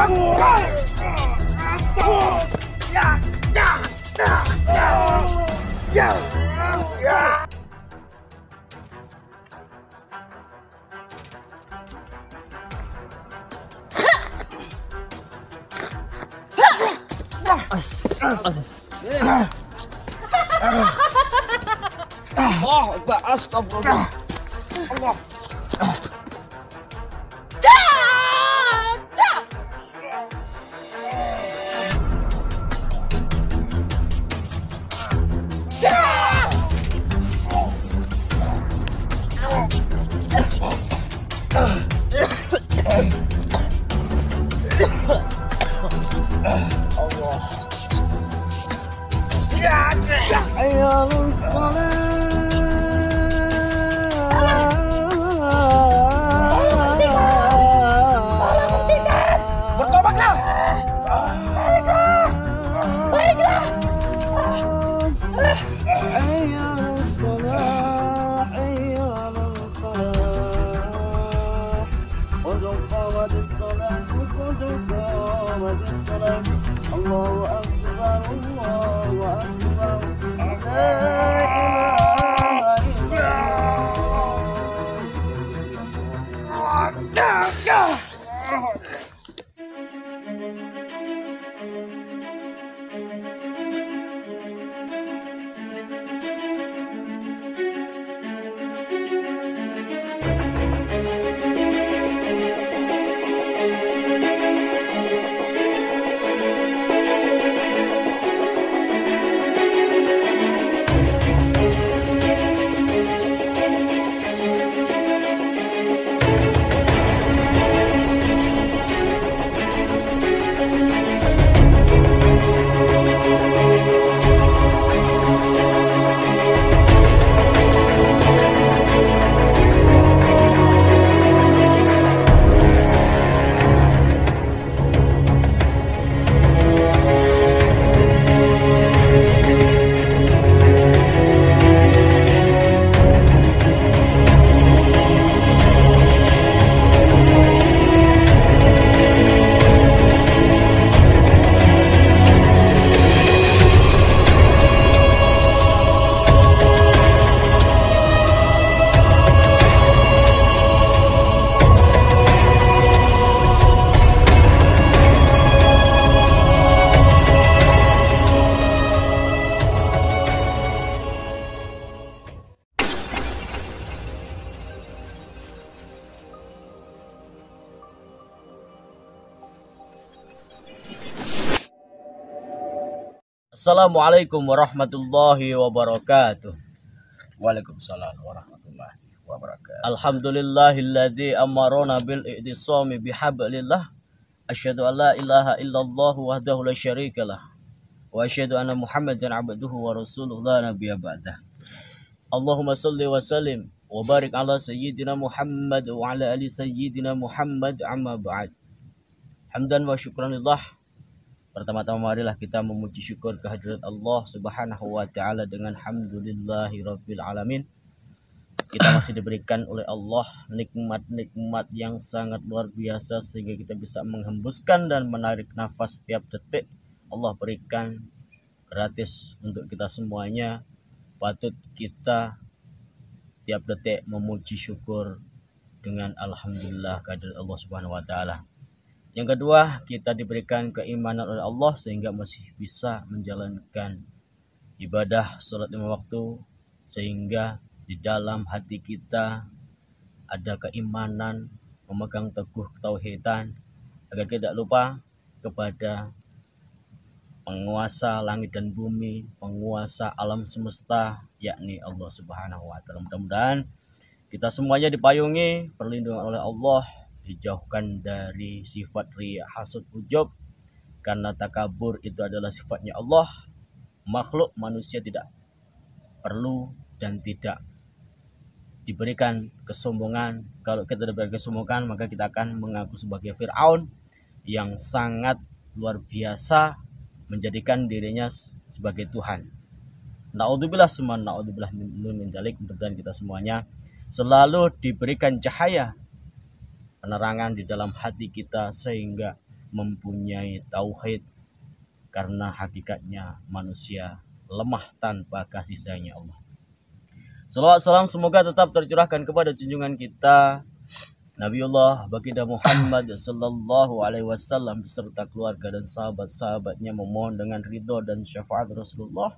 Astagfirullah. Allah. Allahu Akbar, Allahu Akbar. Assalamualaikum warahmatullahi wabarakatuh. Waalaikumsalam warahmatullahi wabarakatuh. Alhamdulillahilladzi amarona bil i'tisami bihablillah. Asyhadu an la ilaha illallah wahdahu la syarikalah. Wa asyhadu anna Muhammadan abduhu wa rasuluhu la nabiyya ba'dah. Allahumma shalli wa sallim wa barik ala sayyidina Muhammad wa ala ali sayyidina Muhammad amma ba'd. Hamdan wa syukranillah. Pertama-tama marilah kita memuji syukur kehadirat Allah Subhanahu wa taala dengan hamdulillahirabbil alamin. Kita masih diberikan oleh Allah nikmat-nikmat yang sangat luar biasa sehingga kita bisa menghembuskan dan menarik nafas setiap detik. Allah berikan gratis untuk kita semuanya. Patut kita setiap detik memuji syukur dengan alhamdulillah kehadirat Allah Subhanahu wa taala. Yang kedua, kita diberikan keimanan oleh Allah sehingga masih bisa menjalankan ibadah salat 5 waktu, sehingga di dalam hati kita ada keimanan, memegang teguh ketauhidan, agar tidak lupa kepada penguasa langit dan bumi, penguasa alam semesta, yakni Allah Subhanahu wa taala. Mudah-mudahan kita semuanya dipayungi perlindungan oleh Allah, dijauhkan dari sifat riya, hasud, ujub, karena takabur itu adalah sifatnya Allah. Makhluk manusia tidak perlu dan tidak diberikan kesombongan. Kalau kita diberikan kesombongan, maka kita akan mengaku sebagai Fir'aun yang sangat luar biasa, menjadikan dirinya sebagai Tuhan. Na'udzubillah summa na'udzubillah min dzalik. Mudah-mudahan kita semuanya selalu diberikan cahaya, penerangan di dalam hati kita, sehingga mempunyai tauhid, karena hakikatnya manusia lemah tanpa kasih sayangnya Allah. Salawat salam semoga tetap tercurahkan kepada junjungan kita Nabiullah Baginda Muhammad sallallahu alaihi wasallam beserta keluarga dan sahabat-sahabatnya, memohon dengan ridho dan syafaat Rasulullah.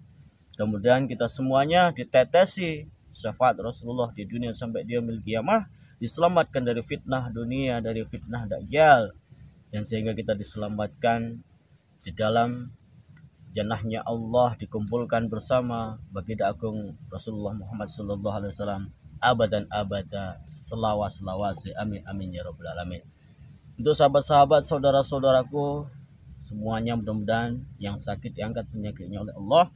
Kemudian kita semuanya ditetesi syafaat Rasulullah di dunia sampai dia yaumil qiyamah, diselamatkan dari fitnah dunia, dari fitnah dajjal, dan sehingga kita diselamatkan di dalam jannahnya Allah, dikumpulkan bersama Baginda Agung Rasulullah Muhammad sallallahu alaihi wasallam abadan abada, selawas-selawase, amin amin ya rabbal alamin. Untuk sahabat-sahabat, saudara-saudaraku semuanya, mudah-mudahan yang sakit diangkat penyakitnya oleh Allah,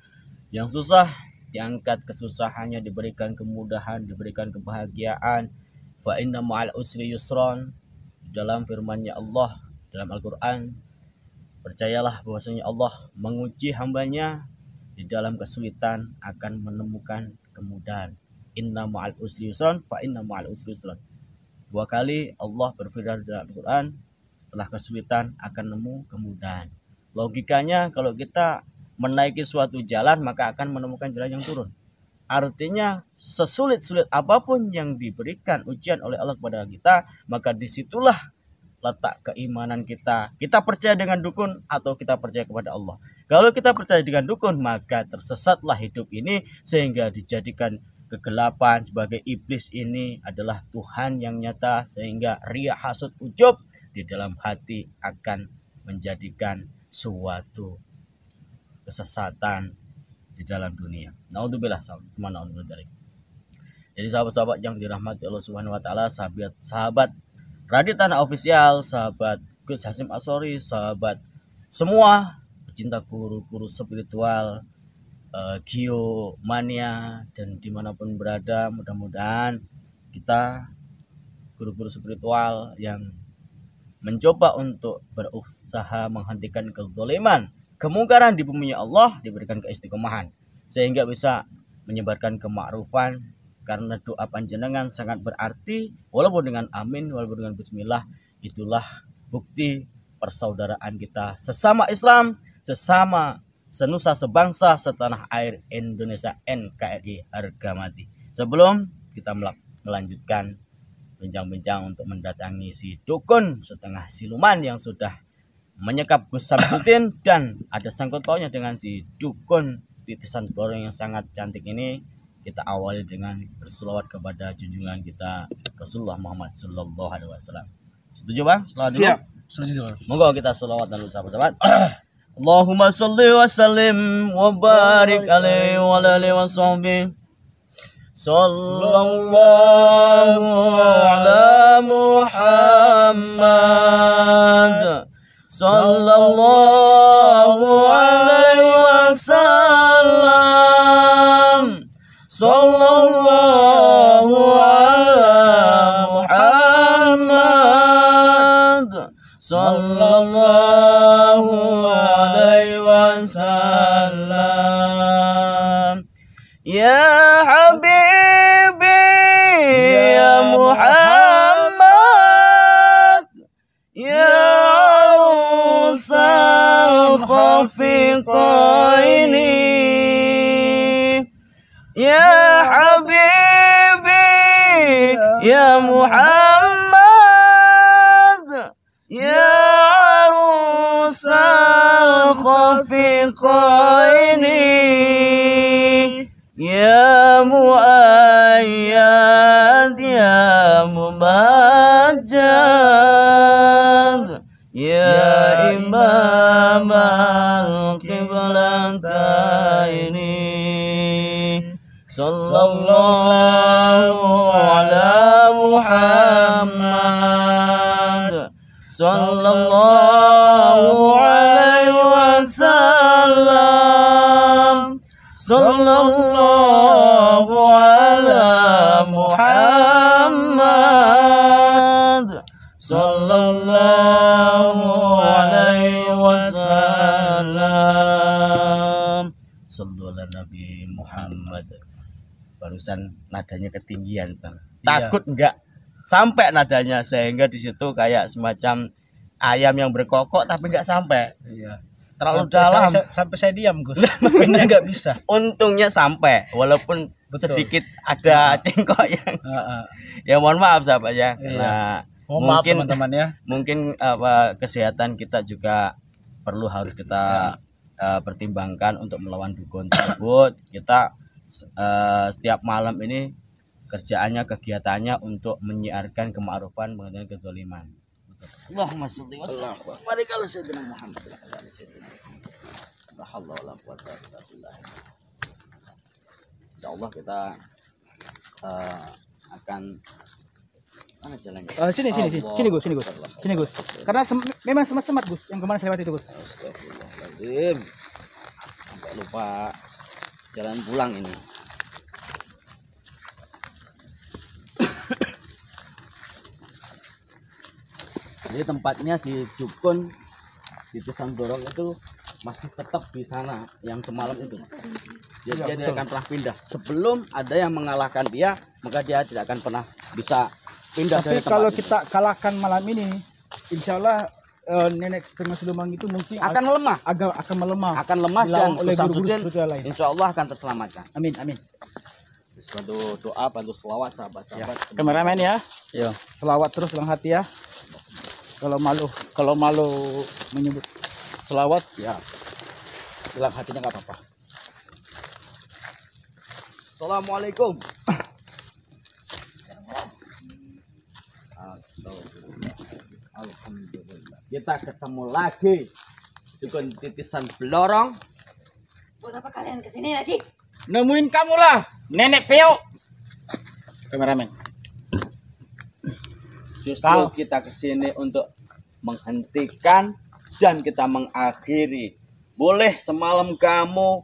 yang susah diangkat kesusahannya, diberikan kemudahan, diberikan kebahagiaan. Fa inna ma'al usri yusran, dalam firman-Nya Allah dalam Al-Qur'an, percayalah bahwasanya Allah menguji hambanya, di dalam kesulitan akan menemukan kemudahan. Inna ma'al usri yusran, fa inna ma'al usri yusran. 2 kali Allah berfirman dalam Al-Quran, setelah kesulitan akan nemu kemudahan. Logikanya kalau kita menaiki suatu jalan maka akan menemukan jalan yang turun. Artinya sesulit-sulit apapun yang diberikan ujian oleh Allah kepada kita, maka disitulah letak keimanan kita. Kita percaya dengan dukun atau kita percaya kepada Allah. Kalau kita percaya dengan dukun, maka tersesatlah hidup ini, sehingga dijadikan kegelapan sebagai iblis ini adalah Tuhan yang nyata, sehingga riya, hasud, ujub di dalam hati akan menjadikan suatu kesesatan di dalam dunia. Naudzubillah, semua naudzubillah. Jadi sahabat-sahabat yang dirahmati Allah Subhanahu wa taala, sahabat Radio Tanah Official, sahabat Gus Hasim Ashori, sahabat semua pecinta guru-guru spiritual, Geomania, dan dimanapun berada, mudah-mudahan kita guru-guru spiritual yang mencoba untuk berusaha menghentikan kezaliman, kemungkaran di bumi Allah, diberikan keistiqomahan sehingga bisa menyebarkan kemakrufan, karena doa panjenengan sangat berarti. Walaupun dengan amin, walaupun dengan bismillah, itulah bukti persaudaraan kita sesama Islam, sesama senusa sebangsa setanah air Indonesia, NKRI harga mati. Sebelum kita melanjutkan bincang-bincang untuk mendatangi si dukun setengah siluman yang sudah menyekap Gus Samsudin, dan ada sangkut pautnya dengan si dukun titisan borong yang sangat cantik ini, kita awali dengan berselawat kepada junjungan kita Rasulullah Muhammad sallallahu alaihi wasallam. Setuju Bang? Selawat dulu. Siap. Setuju. Monggo kita selawat dulu sahabat-sahabat. Allahumma sholli wa sallim wa barik alaihi wa alihi wa sahbihi. Sallallahu ala Muhammad. Sallallahu alaihi wasallam. Sallallahu ala Muhammad. Sallallahu alaihi wasallam. Ya Habibi ya Muhammad, ya Arusal Khafiqaini, ya Habibi ya Muhammad, ya Arusal Khafiqaini, ya Muayyad ya Mumajjad, ya Imam al-Qiblataini. Sallallahu ala Muhammad. Sallallahu alaihi wasallam. Sallallahu ala Muhammad. Sallallahu alaihi wasallam. Sallallahu ala Nabi Muhammad. Barusan nadanya ketinggian Bang. Takut enggak sampai nadanya, sehingga di situ kayak semacam ayam yang berkokok tapi nggak sampai. Iya. Terlalu Sampai dalam. sampai saya diam, Gus. Makanya nggak bisa. Untungnya sampai, walaupun Betul. sedikit ada cengkok yang Heeh. ya mohon maaf sahabat ya. Iya. Nah, Mohon maaf mungkin teman-teman ya. mungkin kesehatan kita juga harus kita pertimbangkan untuk melawan dukun tersebut. Kita setiap malam ini kerjaannya, kegiatannya untuk menyiarkan kema'rufan mengenai kezaliman. Allahumma sholli wa sallim wa barik ala sayyidina Muhammad. La haula wala quwwata illa billah. Insyaallah kita akan mana jalannya? Sini Gus. Sini Gus. Karena memang semat Gus yang kemarin saya lewat itu Gus. Astagfirullahaladzim. Sampai lupa jalan pulang ini. Jadi tempatnya si dukun di Pesanggorok itu masih tetap di sana yang semalam itu. Dia tidak akan pernah pindah. Sebelum ada yang mengalahkan dia, maka dia tidak akan pernah bisa pindah Tapi dari tempat kalau itu. kita kalahkan malam ini, insya Allah nenek Tengah Silumang itu mungkin akan melemah, akan melemah. akan lemah dan Dilawan oleh Gus guru-guru Samsudin spiritual lain. insya Allah akan terselamatkan. Amin. Bantu doa, bantu selawat sahabat-sahabat. Kameramen ya. Yo. Selawat terus dalam hati ya. Kalau malu menyebut selawat ya dalam hatinya nggak apa-apa. Assalamualaikum. Alhamdulillah. Kita ketemu lagi dengan titisan Blorong. Buat apa kalian kesini lagi? Nemuin kamu lah, nenek Peo. Kameramen. Justru kita kesini untuk menghentikan dan kita mengakhiri. Boleh semalam kamu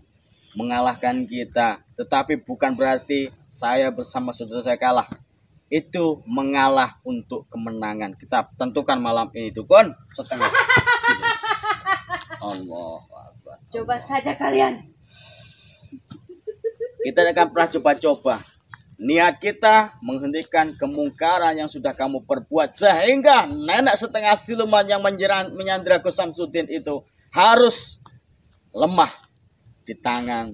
mengalahkan kita, tetapi bukan berarti saya bersama saudara saya kalah. Itu mengalah untuk kemenangan. Kita tentukan malam ini dukun setengah. Allah Akbar. Coba saja kalian. Kita akan pernah coba-coba. Niat kita menghentikan kemungkaran yang sudah kamu perbuat. Sehingga nenek setengah siluman yang menyandra Gus Samsudin itu harus lemah di tangan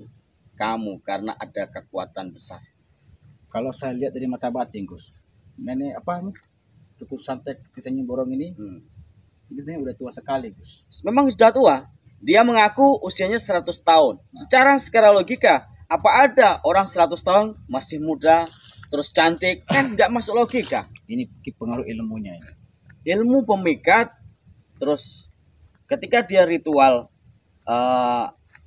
kamu. Karena ada kekuatan besar. Kalau saya lihat dari mata batin Gus, nenek apa nih? Tukul santet kisahnya borong ini, ini udah tua sekali Gus. Memang sudah tua. Dia mengaku usianya 100 tahun. Secara logika, apa ada orang 100 tahun masih muda terus cantik? Kan nggak masuk logika. Ini pengaruh ilmunya ini. Ilmu pemikat, terus ketika dia ritual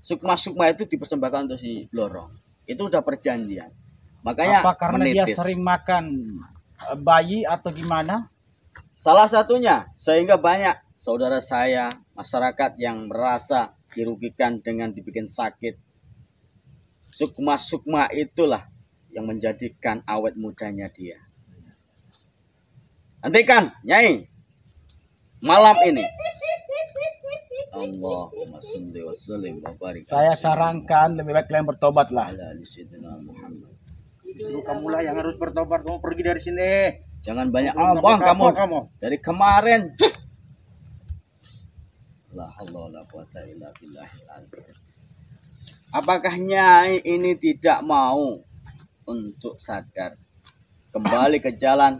sukma-sukma itu dipersembahkan untuk si Blorong. Itu udah perjanjian. Makanya apa karena dia menitis. sering makan bayi atau gimana? Salah satunya, sehingga banyak saudara saya, masyarakat yang merasa dirugikan dengan dibikin sakit. Sukma-sukma itulah yang menjadikan awet mudanya dia. Hentikan, Nyai. Malam ini. Allahumma sholli wa sallim wa barik. Saya sarankan lebih baik kalian bertobatlah. ala sayyidina Muhammad. Justru kamulah yang harus bertobat. Kamu pergi dari sini. Jangan banyak Kamu ngomong kapok kamu. Dari kemarin. La haula wala quwata illa billahil azim. Apakah Nyai ini tidak mau untuk sadar kembali ke jalan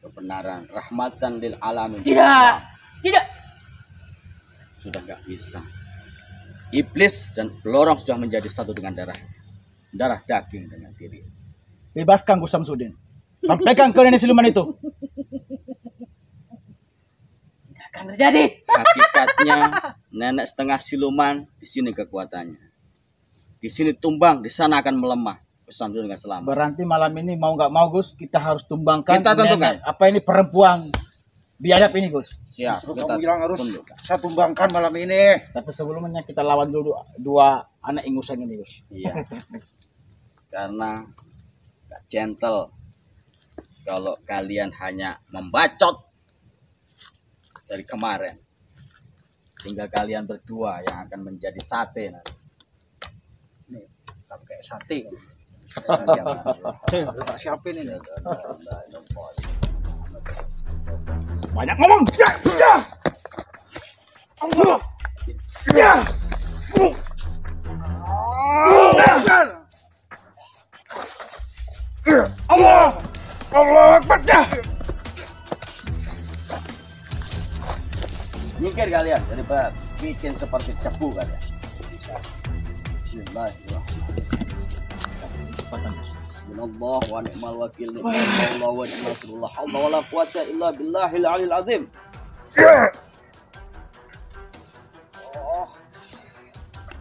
kebenaran, rahmatan lil alamin? Tidak. Tidak. Sudah nggak bisa. Iblis dan Blorong sudah menjadi satu dengan darah daging dengan diri. Bebaskan Gus Samsudin. Sampaikan ke nenek siluman itu. Tidak akan terjadi. Hakikatnya nenek setengah siluman, di sini kekuatannya. Di sini tumbang, di sana akan melemah. Samsudin dengan selamat. Berarti malam ini mau nggak mau Gus, kita harus tumbangkan. Kita tentukan. nenek, apa ini perempuan biadab ini Gus. Siap. Justru Kita kamu bilang harus tunduk. saya tumbangkan malam ini. Tapi sebelumnya kita lawan dulu dua anak ingusan ini Gus. Iya. Karena gak gentle kalau kalian hanya membacot dari kemarin. Tinggal kalian berdua yang akan menjadi sate nanti. Nih, kamu kayak sate. Tak siapin ini. Banyak ngomong. Nyingkir kalian daripada bikin seperti cepu kalian. Bismillahirrahmanirrahim. Bismillah wa ni'mal wakil, ni'mallah wa ni'mal nasrullah. Allah wala quwata illa billahil aliyil azim.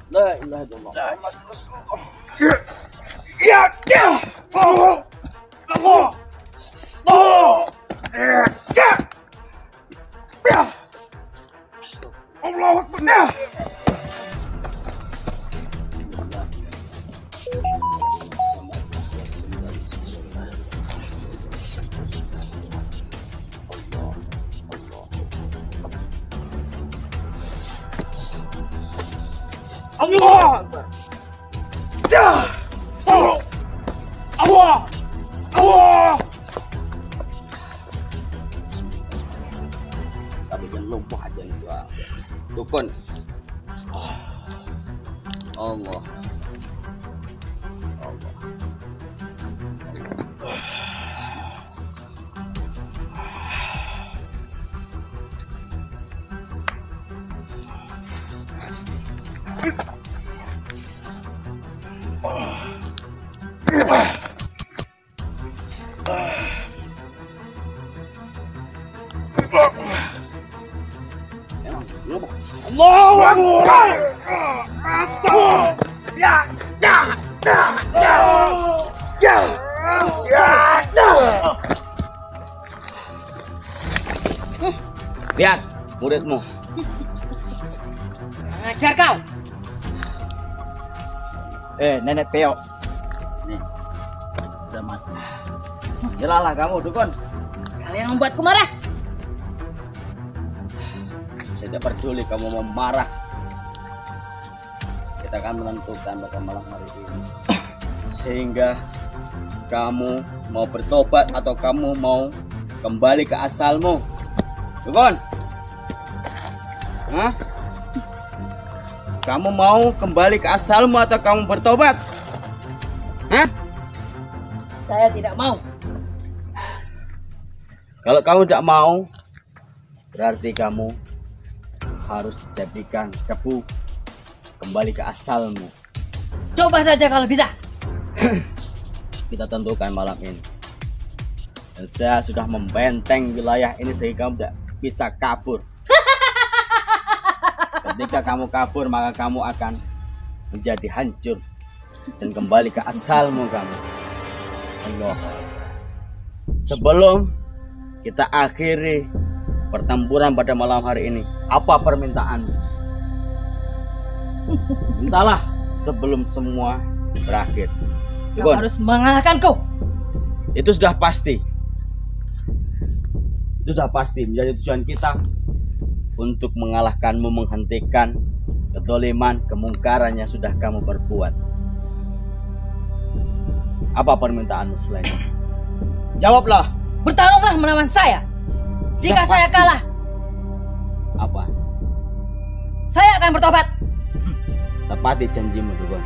La ilaha illallah. Muhammadur Rasulullah. Tapi jangan lupa aja nih doa. Dukun. Allah. Allah. Allahu Akbar. Lihat muridmu. Ngajar kau. Nenek Peo. Nih. Udah mati. Jelalah kamu, dukun. Kalian membuatku marah. Saya tidak peduli kamu mau marah. Kita akan menentukan pada malam hari ini. Sehingga kamu mau bertobat atau kamu mau kembali ke asalmu. Dukun. Hah? Kamu mau kembali ke asalmu atau kamu bertobat? Hah? Saya tidak mau. Kalau kamu tidak mau, berarti kamu harus dijadikan cepu, kembali ke asalmu. Coba saja kalau bisa. Kita tentukan malam ini. Dan saya sudah membenteng wilayah ini sehingga kamu tidak bisa kabur. Ketika kamu kabur, maka kamu akan menjadi hancur dan kembali ke asalmu kamu. Allah. Sebelum kita akhiri pertempuran pada malam hari ini, apa permintaanmu? Mintalah sebelum semua berakhir. Kau harus mengalahkanku. Itu sudah pasti. Itu sudah pasti menjadi tujuan kita untuk mengalahkanmu, menghentikan kedoliman, kemungkaran yang sudah kamu perbuat. Apa permintaanmu selain itu? Jawablah. Bertarunglah melawan saya. Jika Sudah saya pasti. kalah, Apa? saya akan bertobat. Tepati janjimu, Dukun.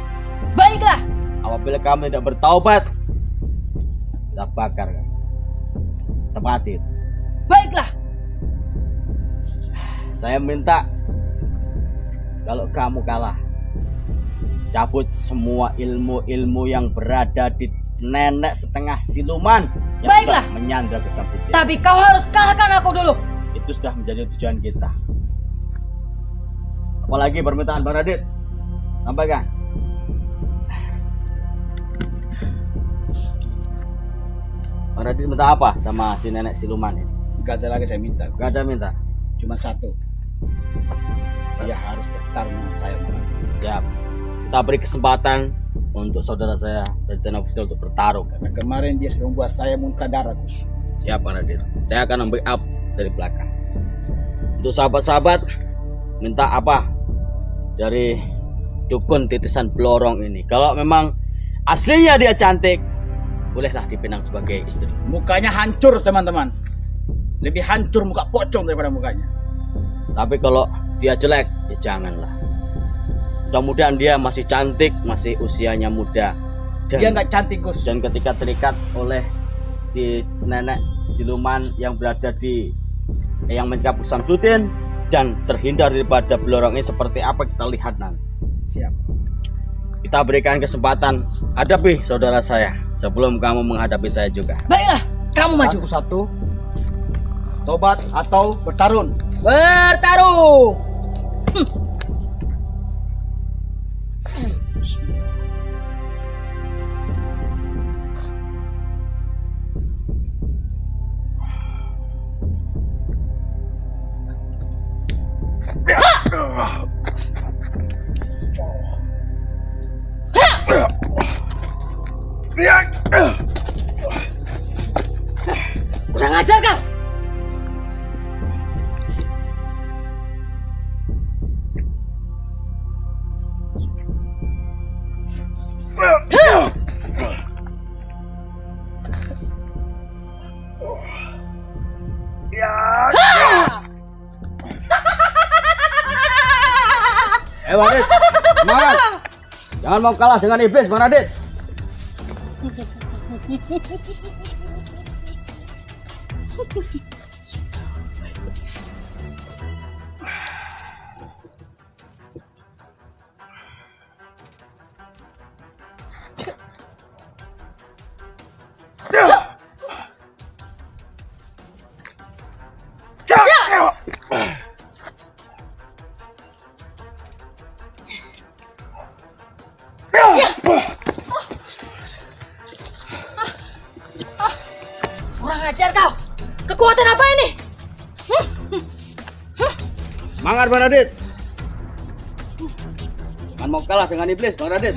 Baiklah. Apabila kamu tidak bertaubat, kita bakar kamu. Tepati. Baiklah. Saya minta kalau kamu kalah, cabut semua ilmu-ilmu yang berada di nenek setengah siluman yang Baiklah. sudah menyandra ke Samsudin. Tapi kau harus kalahkan aku dulu. Itu sudah menjadi tujuan kita. Apalagi permintaan Bang Radit? Sampaikan. Bang Radit minta apa sama si nenek siluman ini? Gak ada lagi saya minta. Gak ada minta. Cuma satu. Dia harus bertarung dengan saya. Ya, kita beri kesempatan untuk saudara saya dari Tanah Fusil untuk bertarung. Karena kemarin dia sudah membuat saya muntah darah, Gus. Siap Bang Radit. Saya akan membackup dari belakang. Untuk sahabat-sahabat, minta apa dari dukun titisan Blorong ini? Kalau memang aslinya dia cantik, bolehlah dipinang sebagai istri. Mukanya hancur, teman-teman. Lebih hancur muka pocong daripada mukanya. Tapi kalau dia jelek, ya janganlah. Mudah-mudahan dia masih cantik, masih usianya muda. Dia nggak cantik, Gus. Dan ketika terikat oleh si nenek siluman yang berada di yang mencapuk Samsudin dan terhindar daripada belorong ini, seperti apa kita lihat nanti. Siap. Kita berikan kesempatan hadapi saudara saya sebelum kamu menghadapi saya juga. Baiklah, kamu maju. Satu-satu. Tobat atau bertarung. Bertarung. Kurang ajar kau. Bang Radit, semangat. Jangan mau kalah dengan iblis, Bang Radit. Kurang ajar kau. Kekuatan apa ini? Semangat, Bang Radit. Jangan mau kalah dengan iblis, Bang Radit.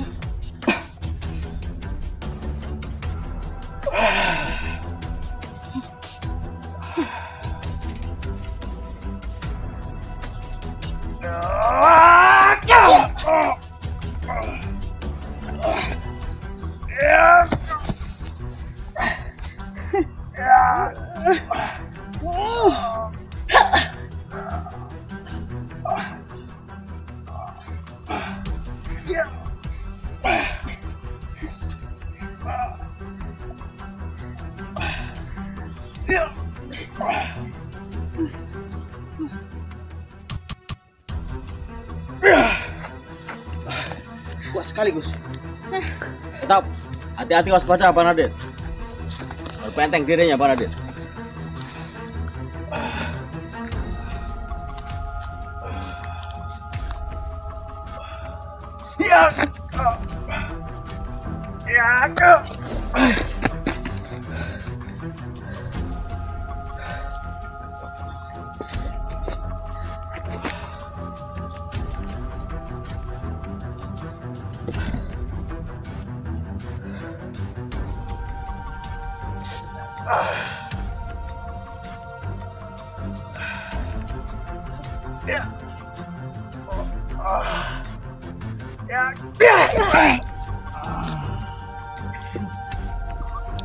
Kuat sekali, Gus. Tetap hati-hati, waspada, Bang Radit. Berpenteng dirinya, Bang Radit.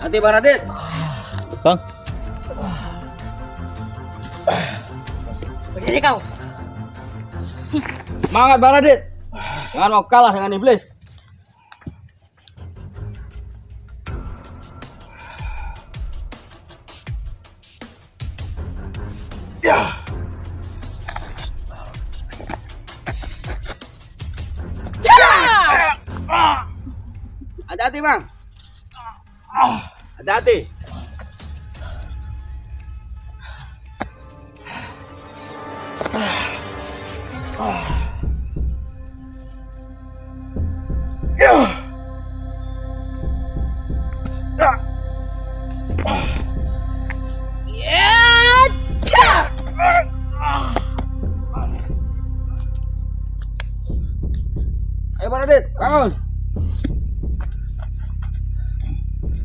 Hati, Bang Radit. Bang. Berdiri kau. Semangat, Bang Radit. Jangan mau kalah dengan iblis. Hati-hati, Bang. Hati-hati. Ayo, Bang Radit, bangun.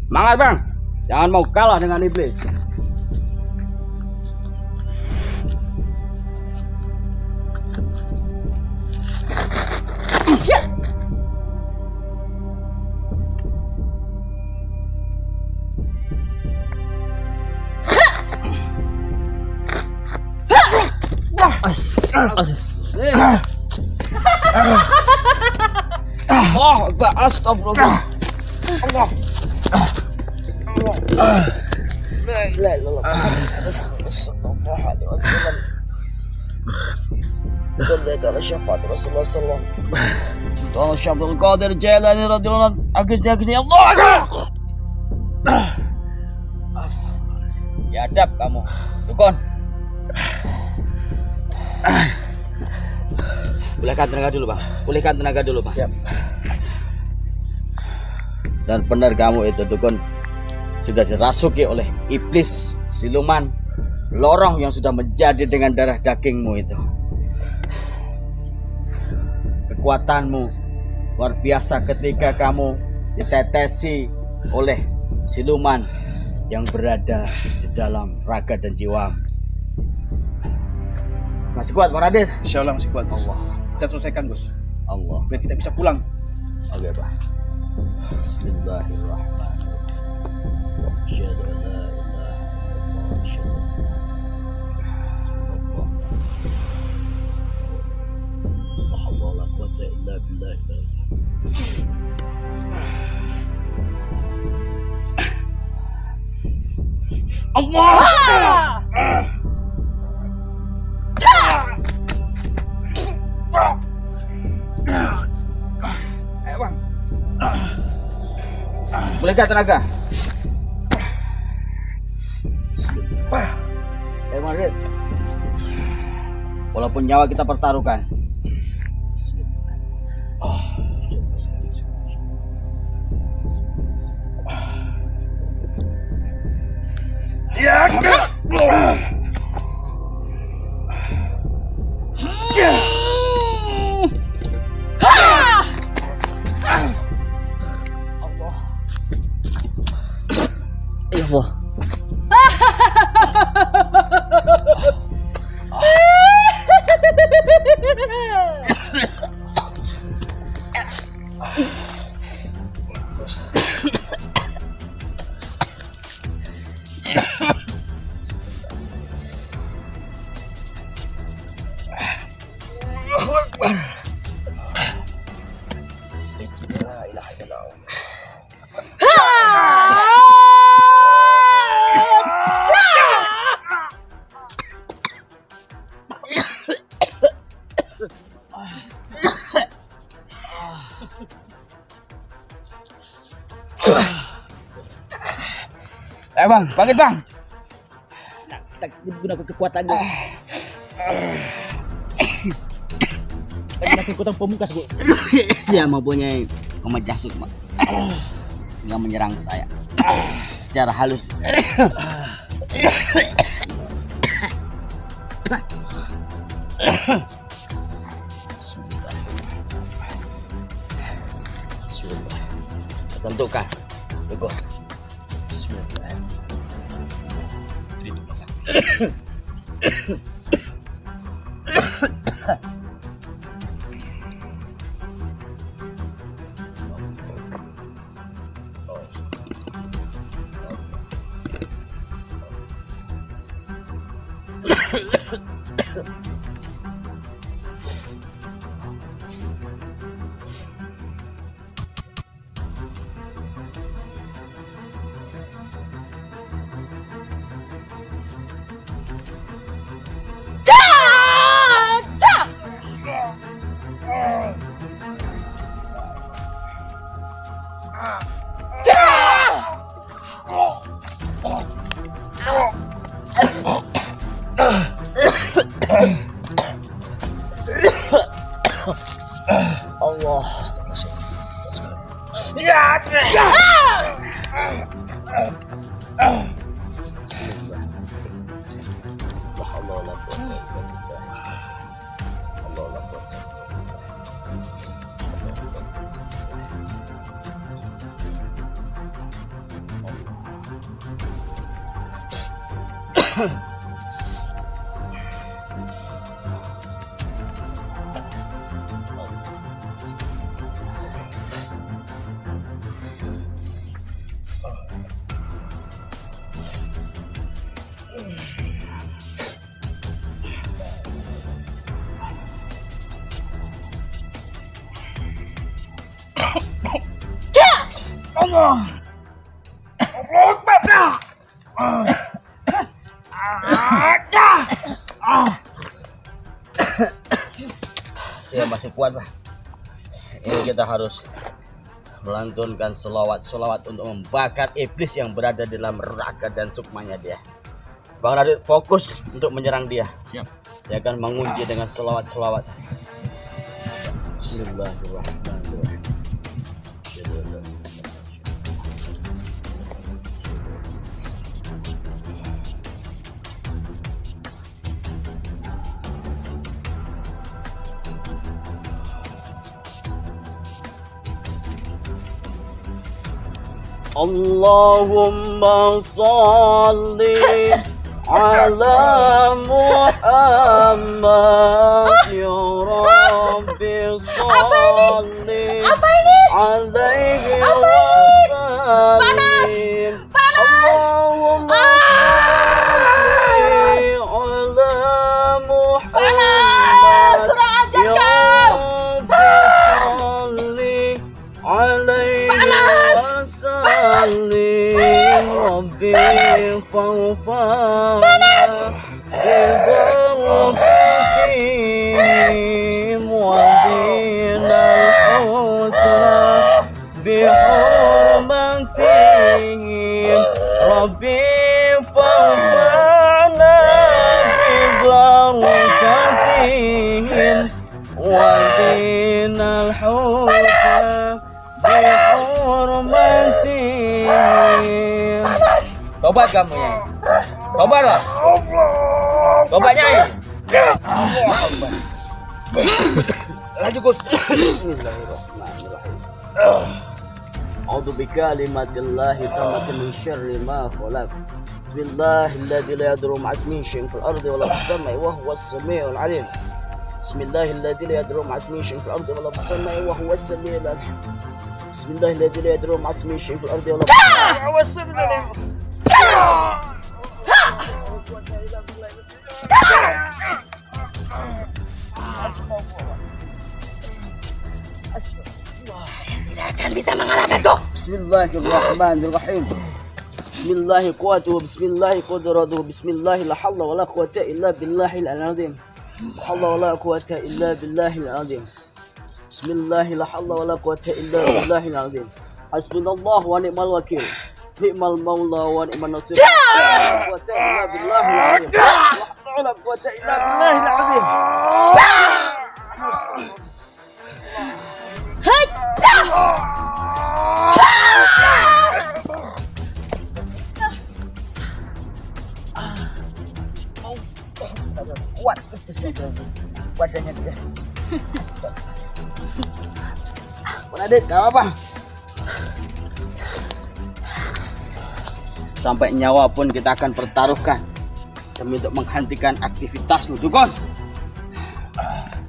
Semangat, Bang. Jangan mau kalah dengan iblis. Allah Akbar, astagfirullah. Allah. La ilaha illallah. Sallallahu alaihi wasallam. Sallallahu ala syafaat Rasulullah sallallahu. Sultan Syekh Abdul Qadir Jailani radhiyallahu anhu. Agusnya Allah. Astagfirullahaladzim. Ya adab kamu, Dukun. Pulihkan tenaga dulu, Bang. Pulihkan tenaga dulu, Bang. Siap. Dan benar kamu itu, Dukun, sudah dirasuki oleh iblis, siluman, lorong yang sudah menjadi dengan darah dagingmu itu. Kekuatanmu luar biasa ketika kamu ditetesi oleh siluman yang berada di dalam raga dan jiwa. Masih kuat, Bang Radit? Insya Allah masih kuat, Gus. Allah. Kita selesaikan, Gus. Allah. Biar kita bisa pulang. Oke, Pak. Bismillahirrahmanirrahim. Asyhadu an la ilaha illallah, asyhadu la haula wala quwwata illa billah. Allah. Ayo, Bang. Pulihkan tenaga. Radit. Walaupun nyawa kita pertaruhkan. Ya. Ya Allah. Bang, bangkit, Bang. Kita gunakan kekuatannya. Kita gunakan kekuatan pemungkas, Bu. Dia mempunyai pemecah sukma yang menyerang saya secara halus. Bismillah. Tentukan, Teguh. Bismillah. Allah. Saya masih kuat, Pak. Ini kita harus melantunkan selawat untuk membakar iblis yang berada di dalam raga dan sukmanya dia. Bang Radit fokus untuk menyerang dia. Siap. Dia akan mengunci dengan selawat. Bismillahirrahmanirrahim. Allahumma salli ala Muhammad ya Rabbi salli alaihi wasallim. Allahumma salli ala Muhammad ya Rabbi salli alaihi wasallim. Rabbi fawfana bibarakatihim wa dinal husna bihurmatihim. Rabbi fawfana bibarakatihim wa dinal husna bihurmatihim. Tobat kamu ya. Tobatlah. Tobatnya ya. Laju Gus. Bismillahirrahmanirrahim. A'udzu bikalimatillahi tammati min syarri ma khalaq. Bismillahilladzi la yadurru ma'asmihi syai'un fil ardi wa la fis samai wa huwas samiul 'alim. Bismillahilladzi la yadurru ma'asmihi syai'un fil ardi wa la fis samai wa huwas samiul 'alim. Bismillahilladzi la yadurru ma'asmihi syai'un fil ardi wa la fis samai wa huwas samiul 'alim. Tidak akan bisa mengalahkanku. Bismillahirrahmanirrahim. Bismillahi quwwatuhu, bismillahi qudratuhu, bismillahi la hawla wa la quwwata illa billahil azim. La hawla wa la quwwata illa billahil azim. Bismillahi la hawla wa la quwwata illa billahil azim. Hasbunallahu wa ni'mal wakil. Ni'mal maula wa ni'man nasir. La quwwata illa billahil azim. La hawla wa la quwwata illa billahil azim. Kuat badannya dia. Radit, gak apa-apa. Sampai nyawa pun kita akan pertaruhkan demi untuk menghentikan aktivitas lu, Dukun.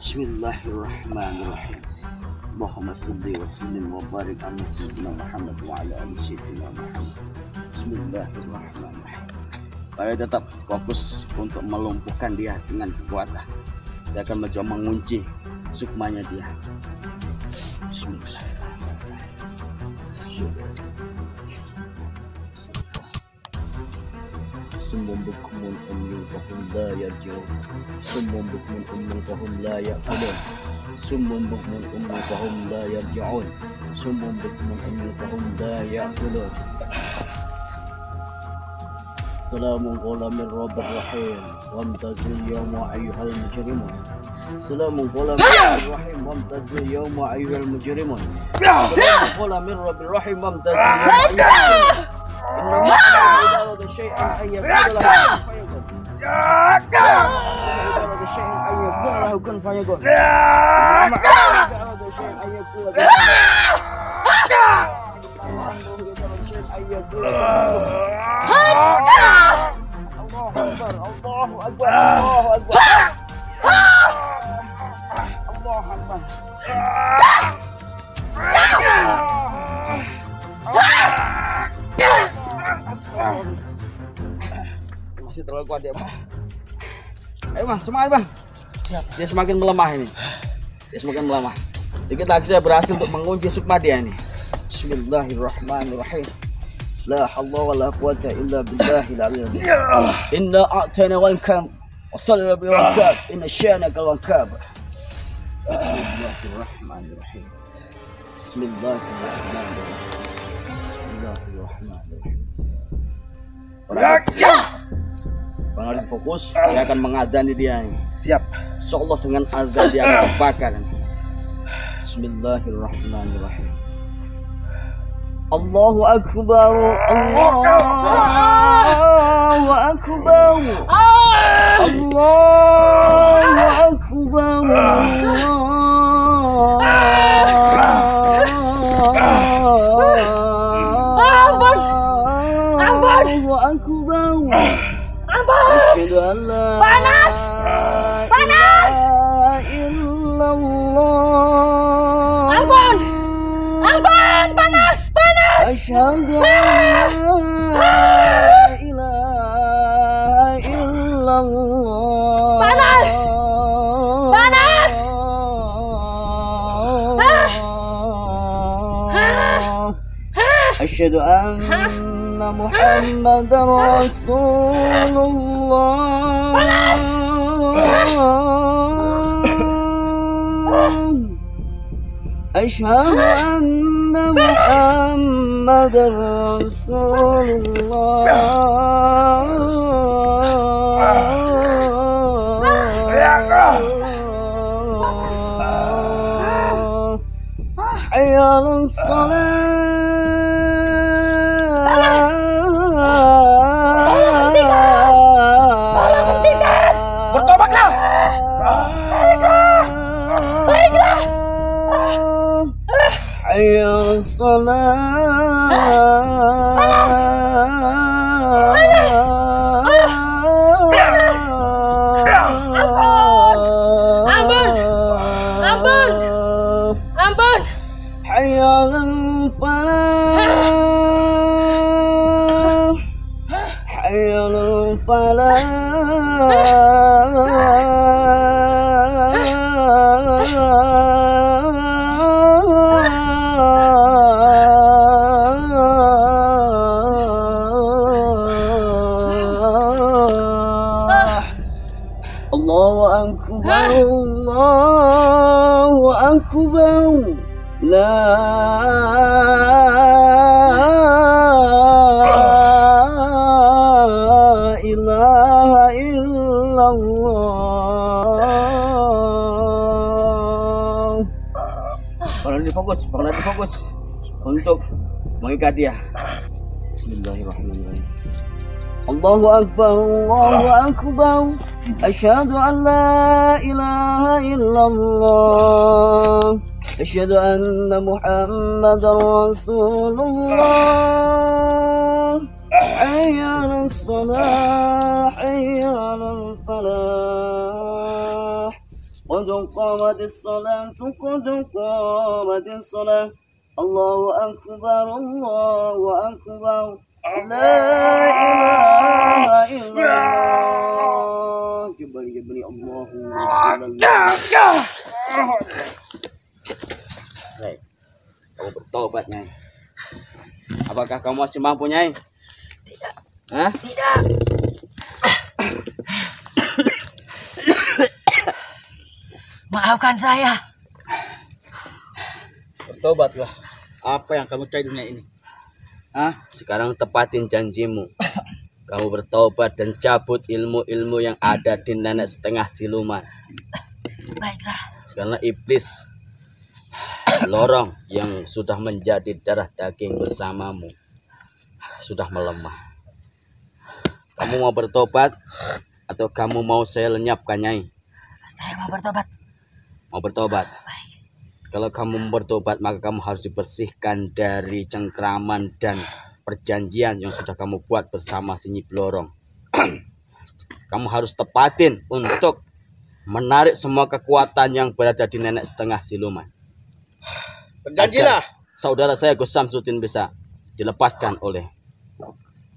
Bismillahirrahmanirrahim. Allahumma salli wa sallim wa barik ala sayyidina Muhammad wa ala ali sayyidina Muhammad. Bismillahirrahmanirrahim. Pada tetap fokus untuk melumpuhkan dia dengan kekuatan. Dia akan mencoba mengunci sukmanya dia. Bismillahirrahmanirrahim. Sumbun bukmun umyun fahum la yarji'un. Sumbun bukmun umyun fahum la ya'qilun. Sumbun bukmun umyun fahum la yarji'un. Sumbun bukmun umyun fahum la ya'qilun. Salamun qawlan min rabbir rahim. Wamtazil yawma ayyuhal mujrimun. Salamun qawlan min rabbir rahim. Wamtazil yawma ayyuhal mujrimun. Salamun qawlan min rabbir rahim. Wamtazil yawma ayyuhal mujrimun. إنما إذا أراد شيئا أن يقول له كن فيكون. إنما إذا أراد شيئا أن يقول له كن فيكون. الله أكبر الله أكبر الله أكبر. Masih terlalu kuat dia, Bang. Ayo, Bang, semangat, Bang. Dia semakin melemah ini. Dia semakin melemah. Dikit lagi saya berhasil untuk mengunci sukma dia ini. Bismillahirrahmanirrahim. La hawla wa la quwata illa billahil aliyyil azim. Inna a'tayna wal kam wa salli bi rabbik inna syanaka wal kab. Bismillahirrahmanirrahim. Bismillahirrahmanirrahim. Bismillahirrahmanirrahim. Bang Arif fokus, saya akan mengadani dia. Siap. Insyaallah dengan azan dia akan terbakar. Bismillahirrahmanirrahim. Allahu akbar, Allahu akbar, Allahu akbar, Allahu akbar. Asyhadu an la ilaha illallah. Ampun, panas. Asyhadu an la ilaha illallah. Panas. Asyhadu anna Muhammadar Rasulullah. Asyhadu anna Muhammadar Rasulullah. Hayya 'alas salat. Bertobatlah. Baiklah. Hayya 'alas Ampun. Hayya 'alal falah. Hayya 'alal falah. Allahu akbar, Allahu akbar. La ilaha illallah. Bang Ladi fokus untuk mengikat dia. Bismillahirrahmanirrahim. Allahu akbar, Allahu akbar. Asyhadu an la ilaha illallah. Asyhadu anna Muhammadar Rasulullah. Hayya 'alas salah, hayya 'alal falah. Qad qamatis salatu, qad qamatis salah. Allahu akbar, Allahu akbar. La ilaha illallah. Jabali Allahu akbar. Baik, kamu bertobat, Nyai. Apakah kamu masih mampu, Nyai? Tidak. Hah? Tidak. Maafkan saya. Bertobatlah. Apa yang kamu cari dunia ini? Hah? Sekarang tepatin janjimu. Kamu bertobat dan cabut ilmu-ilmu yang ada di nenek setengah siluman. Baiklah. Karena iblis lorong yang sudah menjadi darah daging bersamamu sudah melemah. Kamu mau bertobat atau kamu mau saya lenyapkan, Nyai? Saya mau bertobat. Mau bertobat? Baik. Kalau kamu bertobat, maka kamu harus dibersihkan dari cengkraman dan perjanjian yang sudah kamu buat bersama si Nyi Blorong. Kamu harus tepatin untuk menarik semua kekuatan yang berada di nenek setengah siluman. Berjanjilah. Saudara saya Gus Samsudin bisa dilepaskan oleh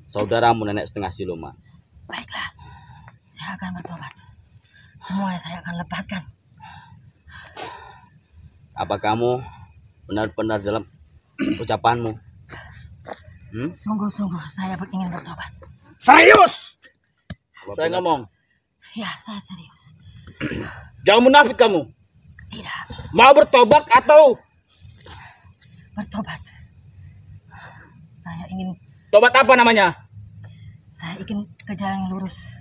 saudaramu nenek setengah siluman. Baiklah. Saya akan bertobat. Semuanya saya akan lepaskan. Apa kamu benar-benar dalam ucapanmu? Sungguh-sungguh saya ingin bertobat. Serius? Saya ngomong. Ya, saya serius. Jangan munafik kamu. Tidak, Mau bertobat atau bertobat. Saya ingin tobat apa namanya? ke jalan yang lurus.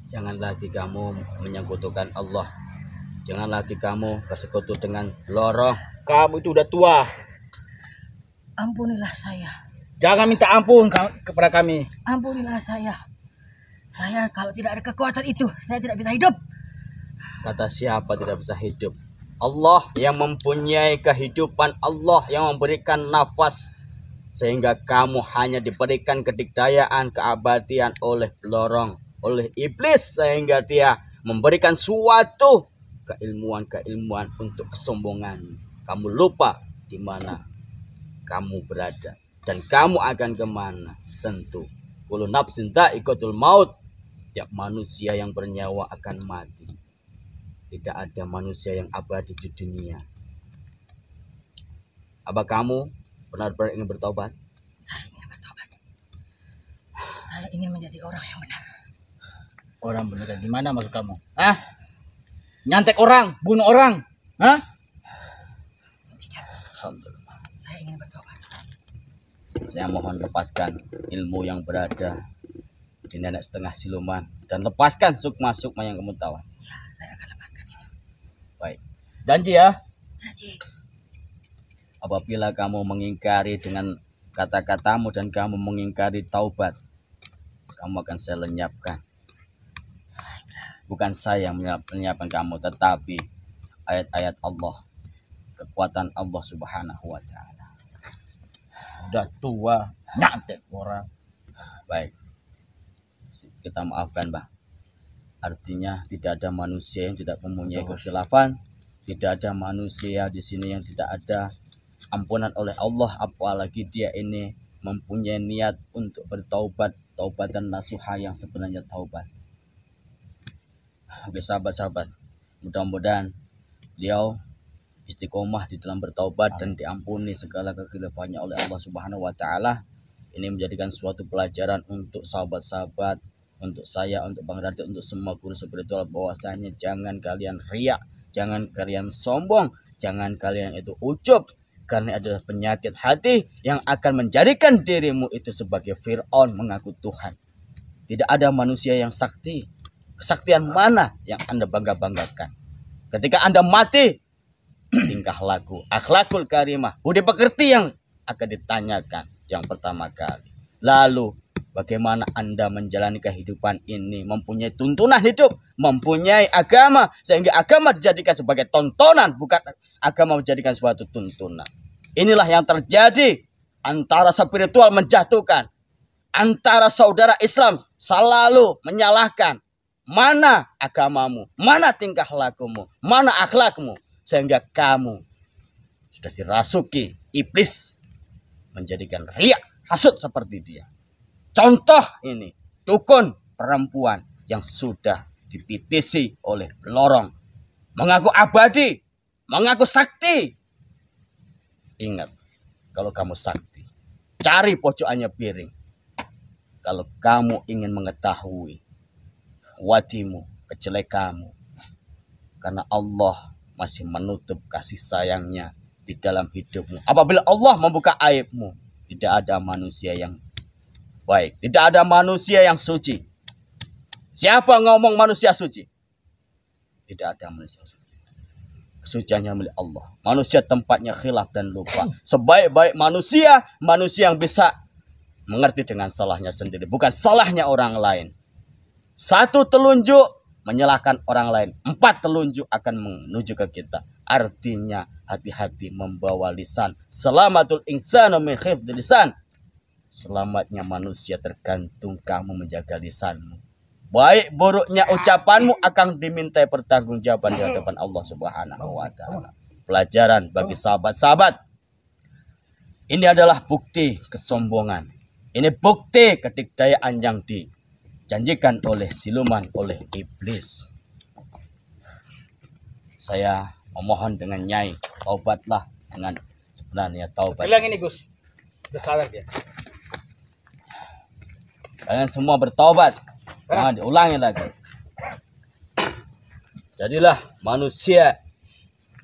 Jangan lagi kamu menyekutukan Allah. Jangan lagi kamu bersekutu dengan lorong. Kamu itu udah tua. Ampunilah saya. Jangan minta ampun kepada kami. Ampunilah saya. Saya kalau tidak ada kekuatan itu, saya tidak bisa hidup. Kata siapa tidak bisa hidup? Allah yang mempunyai kehidupan, Allah yang memberikan nafas, sehingga kamu hanya diberikan kedikdayaan, keabadian oleh lorong, oleh iblis, sehingga dia memberikan suatu keilmuan untuk kesombongan. Kamu lupa di mana kamu berada dan kamu akan kemana. Tentu kullu nafsin dha'iqatul maut. Tiap manusia yang bernyawa akan mati. Tidak ada manusia yang abadi di dunia. Apa kamu benar-benar ingin bertobat? Saya ingin bertobat. Saya ingin menjadi orang yang benar. Orang beneran di mana maksud kamu? Hah? Nyantek orang, bunuh orang. Hah? Alhamdulillah. Saya ingin bertobat. Saya mohon lepaskan ilmu yang berada di nenek setengah siluman dan lepaskan sukma-sukma yang kamu tahu. Ya, saya akan lepaskan itu. Baik. Janji ya. Jadi, Apabila kamu mengingkari dengan kata-katamu dan kamu mengingkari taubat, kamu akan saya lenyapkan. Bukan saya yang menyiapkan kamu, tetapi ayat-ayat Allah, kekuatan Allah Subhanahu wa Ta'ala. Udah tua, nyantek orang. Baik, kita maafkan, Bang. Artinya tidak ada manusia yang tidak mempunyai kekhilafan, tidak ada manusia di sini yang tidak ada ampunan oleh Allah, apalagi dia ini mempunyai niat untuk bertaubat, taubatan nasuha yang sebenarnya taubat. Oke sahabat-sahabat, mudah-mudahan beliau istiqomah di dalam bertaubat dan diampuni segala kekhilafannya oleh Allah Subhanahu wa Ta'ala. Ini menjadikan suatu pelajaran untuk sahabat-sahabat, untuk saya, untuk Bang Radit, untuk semua guru spiritual, bahwasanya jangan kalian riak, jangan kalian sombong, jangan kalian itu ujub, karena adalah penyakit hati yang akan menjadikan dirimu itu sebagai Fir'aun mengaku Tuhan. Tidak ada manusia yang sakti. Kesaktian mana yang Anda bangga-banggakan? Ketika Anda mati, tingkah laku, akhlakul karimah, budi pekerti yang akan ditanyakan yang pertama kali. Lalu, bagaimana Anda menjalani kehidupan ini, mempunyai tuntunan hidup, mempunyai agama, sehingga agama dijadikan sebagai tontonan, bukan agama menjadikan suatu tuntunan. Inilah yang terjadi antara spiritual menjatuhkan, antara saudara Islam selalu menyalahkan. Mana agamamu, mana tingkah lakumu, mana akhlakmu, sehingga kamu sudah dirasuki iblis menjadikan riak, hasut seperti dia. Contoh ini, dukun perempuan yang sudah dipitisi oleh lorong, mengaku abadi, mengaku sakti. Ingat, kalau kamu sakti, cari pojokannya piring. Kalau kamu ingin mengetahui wadimu, kejelekanmu, karena Allah masih menutup kasih sayangnya di dalam hidupmu. Apabila Allah membuka aibmu, tidak ada manusia yang baik, tidak ada manusia yang suci. Siapa ngomong manusia suci? Tidak ada manusia suci. Kesuciannya milik Allah. Manusia tempatnya khilaf dan lupa. Sebaik-baik manusia, manusia yang bisa mengerti dengan salahnya sendiri, bukan salahnya orang lain. Satu telunjuk menyalahkan orang lain, 4 telunjuk akan menuju ke kita. Artinya hati-hati membawa lisan. Selamatul insanu min hifdzil lisan. Selamatnya manusia tergantung kamu menjaga lisanmu. Baik buruknya ucapanmu akan dimintai pertanggungjawaban di hadapan Allah Subhanahu wa Ta'ala. Pelajaran bagi sahabat-sahabat. Ini adalah bukti kesombongan. Ini bukti kedikdayaan yang dijanjikan oleh siluman, oleh iblis. Saya memohon dengan Nyai, taubatlah dengan sebenarnya taubat. Bilang ini Gus, udah sadar dia. Kalian semua bertaubat, jangan diulangi lagi. Jadilah manusia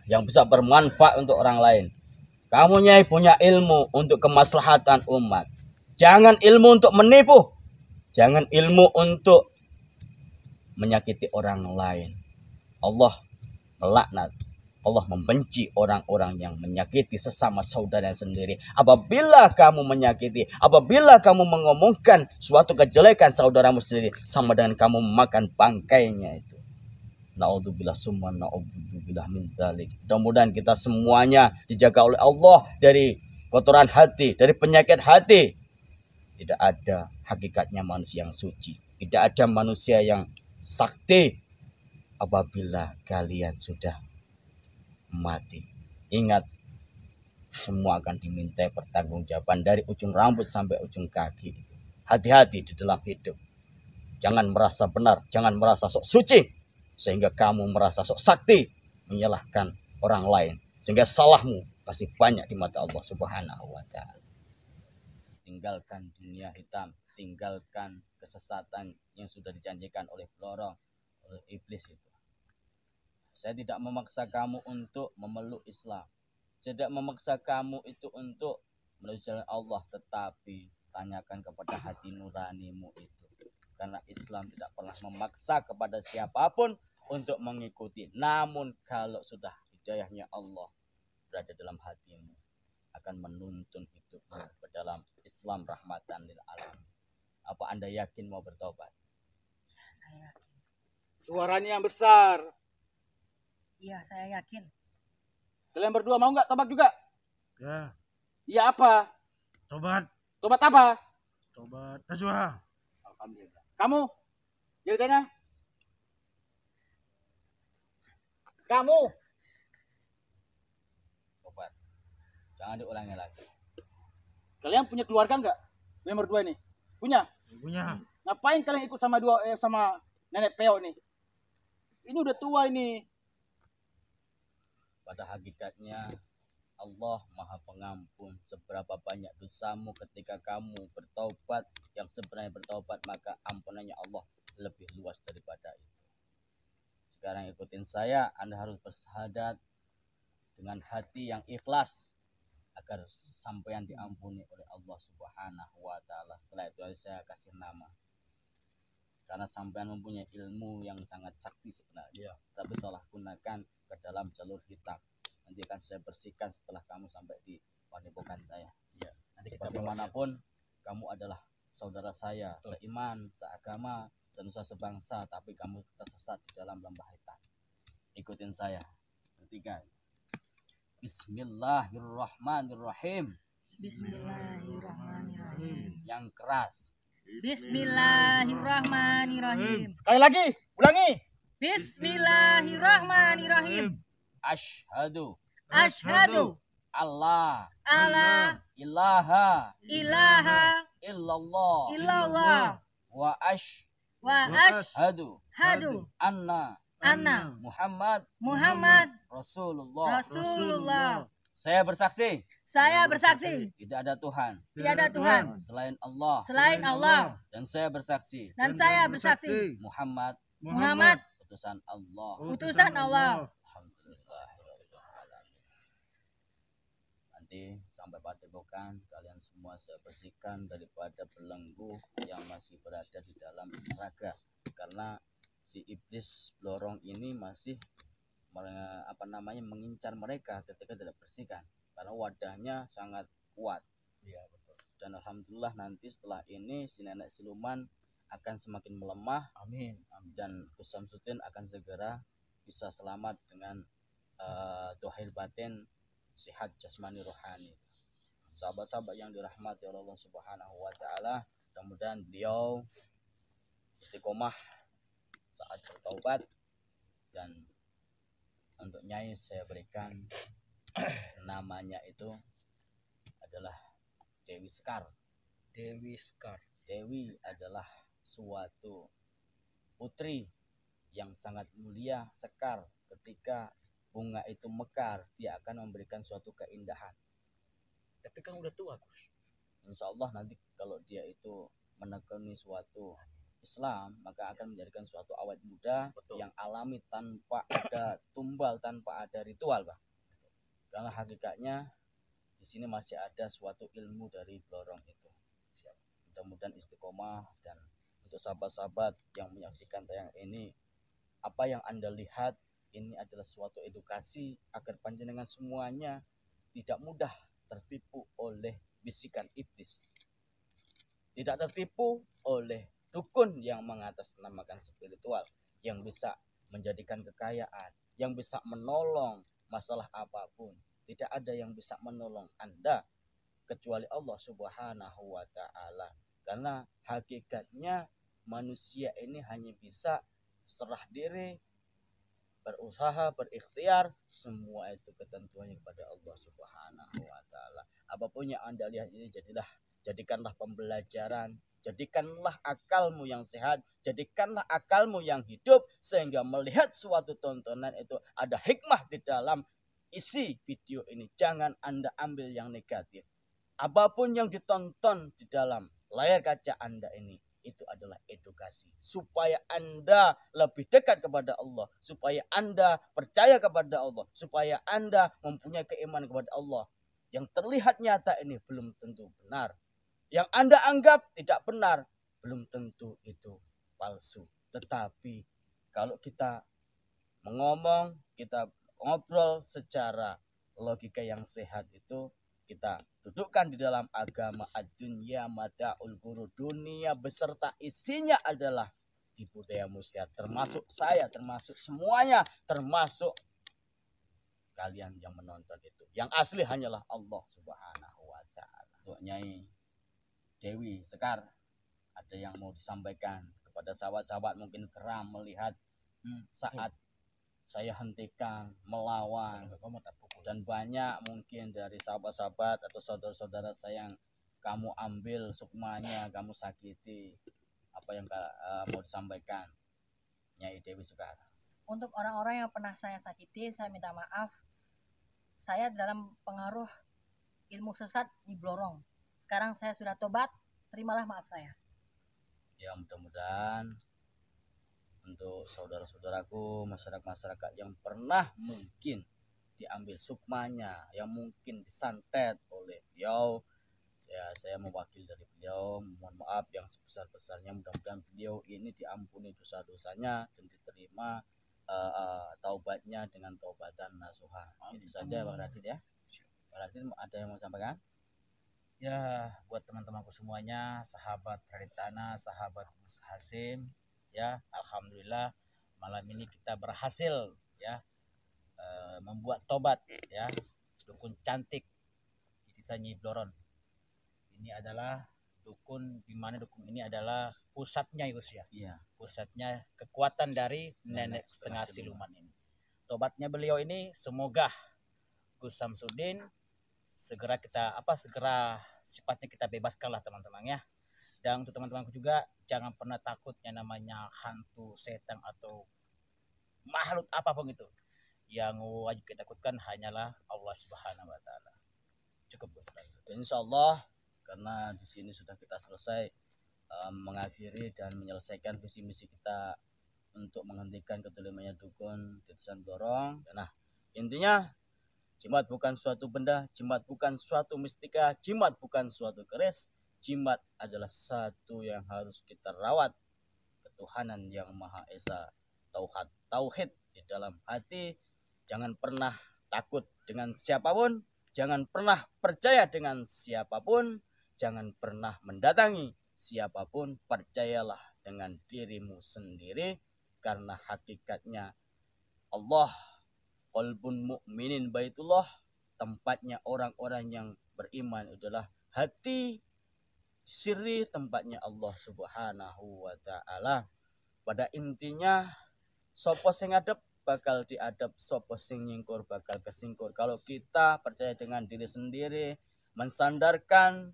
yang bisa bermanfaat untuk orang lain. Kamu nyai punya ilmu untuk kemaslahatan umat. Jangan ilmu untuk menipu. Jangan ilmu untuk menyakiti orang lain. Allah melaknat. Allah membenci orang-orang yang menyakiti sesama saudara sendiri. Apabila kamu menyakiti, apabila kamu mengomongkan suatu kejelekan saudaramu sendiri, sama dengan kamu memakan bangkainya itu. Na'udzubillah summa na'udzubillah min dzalik. Mudah-mudahan kita semuanya dijaga oleh Allah dari kotoran hati, dari penyakit hati. Tidak ada hakikatnya manusia yang suci. Tidak ada manusia yang sakti apabila kalian sudah mati. Ingat, semua akan diminta pertanggungjawaban dari ujung rambut sampai ujung kaki. Hati-hati di dalam hidup. Jangan merasa benar, jangan merasa sok suci. Sehingga kamu merasa sok sakti menyalahkan orang lain. Sehingga salahmu masih banyak di mata Allah Subhanahu wa ta'ala. Tinggalkan dunia hitam, tinggalkan kesesatan yang sudah dijanjikan oleh pelorong, oleh iblis itu. Saya tidak memaksa kamu untuk memeluk Islam. Saya tidak memaksa kamu itu untuk menuju jalan Allah, tetapi tanyakan kepada hati nuranimu itu. Karena Islam tidak pernah memaksa kepada siapapun untuk mengikuti. Namun kalau sudah hidayahnya Allah berada dalam hatimu, akan menuntun hidupmu ke dalam Islam rahmatan lil alamin. Apa Anda yakin mau bertobat? Saya yakin. Suaranya yang besar. Iya, saya yakin. Kalian berdua mau nggak tobat juga? Ya, Iya apa? tobat. Tobat apa? Tobat Najwa. Alhamdulillah. Kamu? Jadi tanya. Kamu? Tobat. Jangan diulangi lagi. Kalian punya keluarga nggak? Kalian berdua ini? Punya? Punya. Ngapain kalian ikut sama sama nenek Peo nih? Ini udah tua ini. Pada hakikatnya Allah Maha Pengampun. Seberapa banyak dosamu ketika kamu bertobat, yang sebenarnya bertobat, maka ampunannya Allah lebih luas daripada itu. Sekarang ikutin saya, Anda harus bersahadat dengan hati yang ikhlas agar sampean diampuni oleh Allah Subhanahu wa ta'ala. Setelah itu saya kasih nama. Karena sampean mempunyai ilmu yang sangat sakti sebenarnya, tapi salah gunakan ke dalam jalur hitam. Nanti akan saya bersihkan setelah kamu sampai di padepokan saya. Ya. Nanti bagaimanapun kamu adalah saudara saya, seiman, seagama, senusa sebangsa, tapi kamu tersesat di dalam lembah hitam. Ikutin saya. Ketiga. Bismillahirrahmanirrahim. Bismillahirrahmanirrahim. Yang keras. Bismillahirrahmanirrahim. Sekali lagi, ulangi. Bismillahirrahmanirrahim. Asyhadu Asyhadu Allah alla ilaha ilaha illallah illallah wa wa asyhadu asyhadu anna anna Muhammad Muhammad Rasulullah. Rasulullah. Saya bersaksi Saya bersaksi tidak ada Tuhan tiada Tuhan selain Allah, selain Allah, dan saya bersaksi dan saya bersaksi Muhammad Muhammad utusan Allah. utusan Allah. Alhamdulillah. Nanti sampai padepokan kalian semua saya bersihkan daripada belenggu yang masih berada di dalam raga, karena si iblis lorong ini masih mengincar mereka ketika tidak bersihkan, karena wadahnya sangat kuat. Iya, betul. Dan alhamdulillah nanti setelah ini si nenek siluman akan semakin melemah. Amin. Dan Gus Samsudin akan segera bisa selamat dengan dohir batin, sehat jasmani rohani. Sahabat-sahabat yang dirahmati oleh Allah Subhanahu wa ta'ala, mudah-mudahan beliau istiqomah saat bertaubat. Dan untuk Nyai saya berikan namanya itu adalah Dewi Sekar. Dewi Sekar. Dewi adalah suatu putri yang sangat mulia. Sekar, ketika bunga itu mekar, dia akan memberikan suatu keindahan. Tapi kan udah tua, Gus. Insya Allah nanti kalau dia itu menekuni suatu Islam, maka akan menjadikan suatu awet muda Betul. yang alami tanpa ada tumbal, tanpa ada ritual, Bang. Karena hakikatnya di sini masih ada suatu ilmu dari Blorong itu. Mudah-mudahan istiqomah. Dan untuk sahabat-sahabat yang menyaksikan tayang ini, apa yang Anda lihat ini adalah suatu edukasi agar panjenengan semuanya tidak mudah tertipu oleh bisikan iblis, tidak tertipu oleh dukun yang mengatasnamakan spiritual, yang bisa menjadikan kekayaan, yang bisa menolong masalah apapun. Tidak ada yang bisa menolong Anda kecuali Allah Subhanahu wa Ta'ala. Karena hakikatnya manusia ini hanya bisa serah diri, berusaha, berikhtiar, semua itu ketentuannya kepada Allah Subhanahu wa Ta'ala. Apapun yang Anda lihat ini, jadikanlah pembelajaran, jadikanlah akalmu yang sehat, jadikanlah akalmu yang hidup, sehingga melihat suatu tontonan itu ada hikmah di dalam isi video ini. Jangan Anda ambil yang negatif. Apapun yang ditonton di dalam layar kaca Anda ini, itu adalah edukasi supaya Anda lebih dekat kepada Allah, supaya Anda percaya kepada Allah, supaya Anda mempunyai keimanan kepada Allah. Yang terlihat nyata ini belum tentu benar, yang Anda anggap tidak benar belum tentu itu palsu. Tetapi kalau kita mengomong, kita ngobrol secara logika yang sehat, itu kita dudukkan di dalam agama ad-dunya mata'ul ghurur, dunia beserta isinya adalah tipu daya muslihat, termasuk saya, termasuk semuanya, termasuk kalian yang menonton itu. Yang asli hanyalah Allah Subhanahu wa Ta'ala. Untuk Nyai Dewi Sekar, ada yang mau disampaikan kepada sahabat-sahabat, mungkin geram melihat saat saya hentikan, melawan, dan banyak mungkin dari sahabat-sahabat atau saudara-saudara saya yang kamu ambil sukmanya, kamu sakiti. Apa yang mau disampaikan, Nyai Dewi Sekar? Untuk orang-orang yang pernah saya sakiti, saya minta maaf. Saya dalam pengaruh ilmu sesat di Blorong. Sekarang saya sudah tobat, terimalah maaf saya. Ya, mudah-mudahan untuk saudara-saudaraku, masyarakat-masyarakat yang pernah mungkin diambil sukmanya, yang mungkin disantet oleh beliau, ya saya mewakili dari beliau mohon maaf yang sebesar-besarnya. Mudah-mudahan beliau ini diampuni dosa-dosanya dan diterima taubatnya dengan taubatan nasuha. Itu saja Bang Radit ya. Bang Radit ada yang mau sampaikan? Ya, buat teman-temanku semuanya, sahabat Radit Tanah, sahabat Gus Hasim, ya alhamdulillah malam ini kita berhasil ya membuat tobat ya dukun cantik di Desa Nyi Bloron. Ini adalah dukun, di mana dukun ini adalah pusatnya Gus ya. Iya. Pusatnya kekuatan dari nenek setengah siluman ini. Tobatnya beliau ini semoga Gus Samsudin segera secepatnya kita bebaskanlah teman-teman ya. Dan untuk teman-temanku juga jangan pernah takut yang namanya hantu, setan atau makhluk apapun itu. Yang wajib kita takutkan hanyalah Allah Subhanahu wa Ta'ala. Cukup Gus. Insya Allah, karena di sini sudah kita selesai mengakhiri dan menyelesaikan visi misi kita untuk menghentikan kedolimannya dukun di Desa Blorong. Nah, intinya jimat bukan suatu benda, jimat bukan suatu mistika, jimat bukan suatu keris. Jimat adalah satu yang harus kita rawat, ketuhanan yang Maha Esa, tauhid di dalam hati. Jangan pernah takut dengan siapapun, jangan pernah percaya dengan siapapun, jangan pernah mendatangi siapapun. Percayalah dengan dirimu sendiri, karena hakikatnya Allah, qalbun mu'minin baitullah, tempatnya orang-orang yang beriman adalah hati sirri, tempatnya Allah Subhanahu wa Ta'ala. Pada intinya sopo sing adep bakal diadep, sopo sing nyingkur bakal kesingkur. Kalau kita percaya dengan diri sendiri, mensandarkan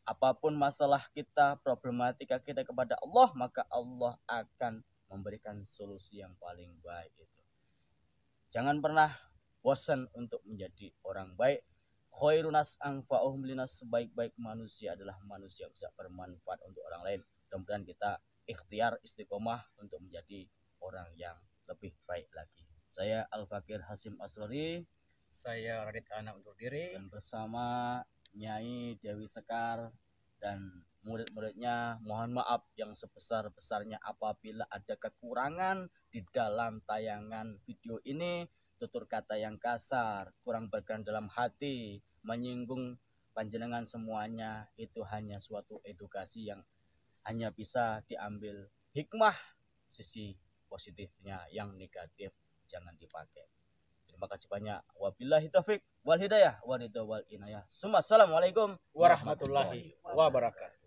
apapun masalah kita, problematika kita kepada Allah, maka Allah akan memberikan solusi yang paling baik itu. Jangan pernah bosan untuk menjadi orang baik, khairunas anfa'uhum linas, sebaik-baik manusia adalah manusia yang bisa bermanfaat untuk orang lain. Mudah-mudahan kita ikhtiar istiqomah untuk menjadi orang yang lebih baik lagi. Saya Al-Fakir Hasim Asrori, Saya Radit Ana undur diri. dan bersama Nyai Dewi Sekar dan murid-muridnya mohon maaf yang sebesar-besarnya apabila ada kekurangan di dalam tayangan video ini, tutur kata yang kasar, kurang berkenan dalam hati, menyinggung panjenengan semuanya, itu hanya suatu edukasi yang hanya bisa diambil hikmah, sisi positifnya, yang negatif jangan dipakai. Terima kasih banyak. Wabillahi taufik wal hidayah wa ridha wal inayah. Assalamualaikum Warahmatullahi wabarakatuh.